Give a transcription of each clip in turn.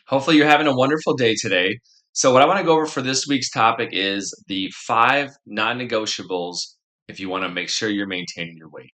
Hopefully, you're having a wonderful day today. So, what I want to go over for this week's topic is the five non negotiables if you want to make sure you're maintaining your weight.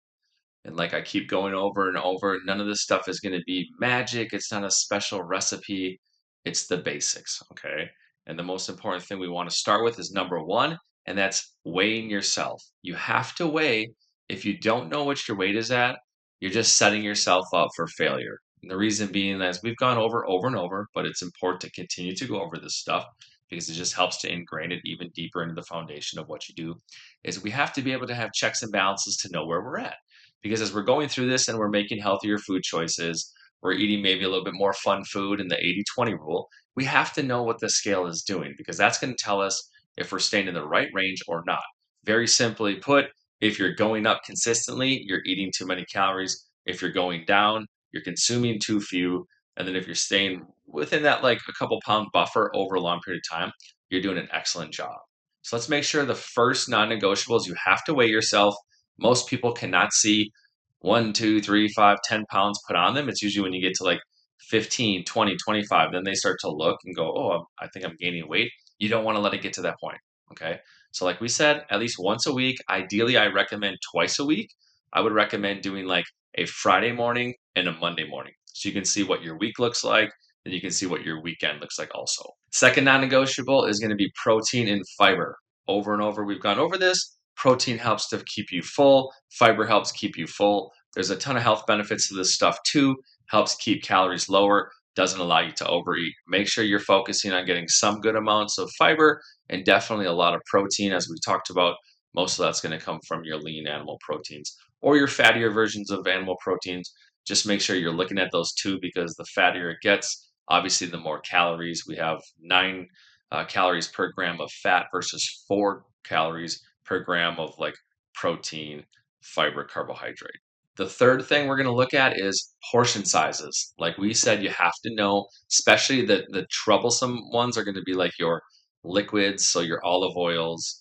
And like I keep going over and over, none of this stuff is going to be magic. It's not a special recipe, it's the basics. Okay. And the most important thing we want to start with is number one, and that's weighing yourself. You have to weigh. If you don't know what your weight is at, you're just setting yourself up for failure. And the reason being, as we've gone over and over, but it's important to continue to go over this stuff because it just helps to ingrain it even deeper into the foundation of what you do, is we have to be able to have checks and balances to know where we're at. Because as we're going through this and we're making healthier food choices, we're eating maybe a little bit more fun food in the 80-20 rule, we have to know what the scale is doing because that's going to tell us if we're staying in the right range or not. Very simply put, if you're going up consistently, you're eating too many calories. If you're going down, you're consuming too few. And then if you're staying within that like a couple pound buffer over a long period of time, you're doing an excellent job. So let's make sure the first non negotiable is you have to weigh yourself. Most people cannot see 1, 2, 3, 5, 10 pounds put on them. It's usually when you get to like 15, 20, 25, then they start to look and go, oh, I think I'm gaining weight. You don't want to let it get to that point. Okay. So, like we said, at least once a week. Ideally, I recommend twice a week. I would recommend doing like a Friday morning and a Monday morning. So you can see what your week looks like and you can see what your weekend looks like also. Second non negotiable is going to be protein and fiber. Over and over, we've gone over this. Protein helps to keep you full, fiber helps keep you full. There's a ton of health benefits to this stuff too. Helps keep calories lower, doesn't allow you to overeat. Make sure you're focusing on getting some good amounts of fiber and definitely a lot of protein. As we talked about, most of that's going to come from your lean animal proteins or your fattier versions of animal proteins. Just make sure you're looking at those two because the fattier it gets, obviously, the more calories. We have 9 calories per gram of fat versus 4 calories per gram of like protein, fiber, carbohydrate. The third thing we're going to look at is portion sizes. Like we said, you have to know, especially the troublesome ones are going to be like your liquids, so your olive oils,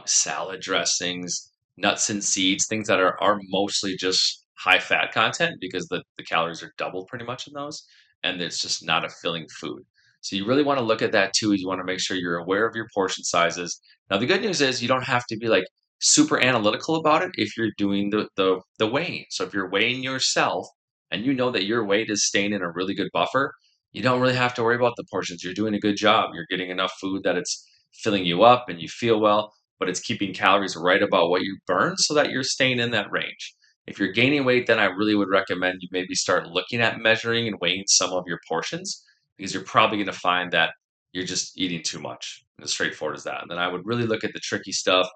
salad dressings, nuts and seeds, things that are mostly just high fat content because the calories are doubled pretty much in those, and it's just not a filling food. So you really want to look at that too. Is you want to make sure you're aware of your portion sizes. Now the good news is you don't have to be like super analytical about it if you're doing the weighing. So if you're weighing yourself and you know that your weight is staying in a really good buffer, you don't really have to worry about the portions. You're doing a good job. You're getting enough food that it's filling you up and you feel well, but it's keeping calories right about what you burn so that you're staying in that range. If you're gaining weight, then I really would recommend you maybe start looking at measuring and weighing some of your portions because you're probably going to find that you're just eating too much. As straightforward as that. And then I would really look at the tricky stuff,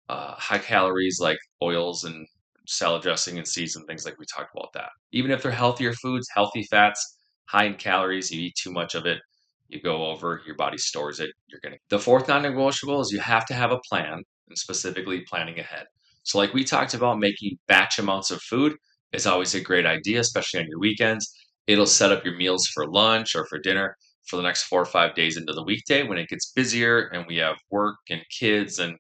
high calories like oils and salad dressing and seeds and things like we talked about that. Even if they're healthier foods, healthy fats, high in calories, you eat too much of it, you go over, your body stores it, you're gonna. The fourth non-negotiable is you have to have a plan and specifically planning ahead. So like we talked about, making batch amounts of food is always a great idea, especially on your weekends. It'll set up your meals for lunch or for dinner for the next 4 or 5 days into the weekday when it gets busier and we have work and kids and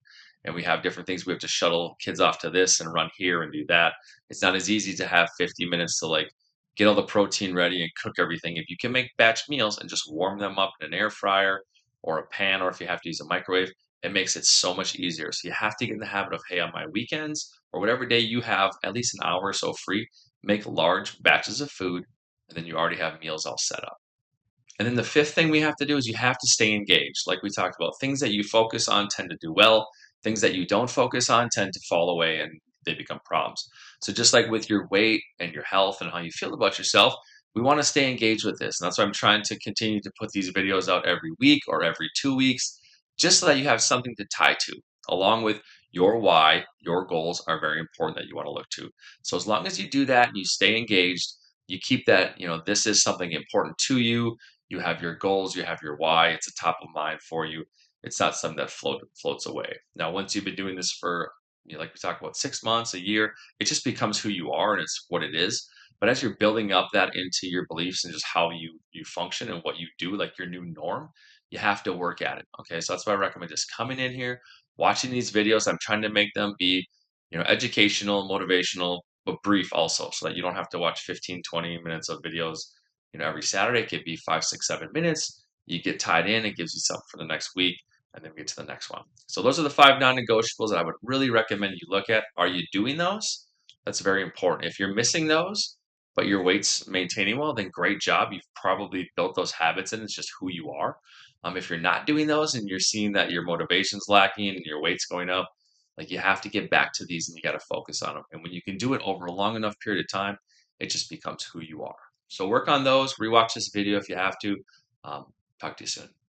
we have different things we have to shuttle kids off to this and run here and do that. It's not as easy to have 50 minutes to like get all the protein ready and cook everything. If you can make batch meals and just warm them up in an air fryer or a pan, or if you have to use a microwave, it makes it so much easier. So you have to get in the habit of, hey, on my weekends or whatever day you have at least an hour or so free, make large batches of food, and then you already have meals all set up. And then the fifth thing we have to do is you have to stay engaged. Like we talked about, things that you focus on tend to do well. Things that you don't focus on tend to fall away and they become problems. So just like with your weight and your health and how you feel about yourself, we want to stay engaged with this. And that's why I'm trying to continue to put these videos out every week or every 2 weeks, just so that you have something to tie to, along with your why. Your goals are very important that you want to look to. So as long as you do that and you stay engaged, you keep that, this is something important to you. You have your goals, you have your why. It's a top of mind for you. It's not something that floats away. Now, once you've been doing this for, like we talked about, 6 months, a year, it just becomes who you are and it's what it is. But as you're building up that into your beliefs and just how you function and what you do, like your new norm, you have to work at it. Okay, so that's why I recommend just coming in here, watching these videos. I'm trying to make them be, educational, motivational, but brief also, so that you don't have to watch 15, 20 minutes of videos every Saturday. It could be 5, 6, 7 minutes. You get tied in, it gives you something for the next week, and then we get to the next one. So those are the 5 non-negotiables that I would really recommend you look at. Are you doing those? That's very important. If you're missing those, but your weight's maintaining well, then great job. You've probably built those habits and it's just who you are. If you're not doing those and you're seeing that your motivation's lacking and your weight's going up, like you have to get back to these and you got to focus on them. And when you can do it over a long enough period of time, it just becomes who you are. So work on those. Rewatch this video if you have to. Um, Talk to you soon.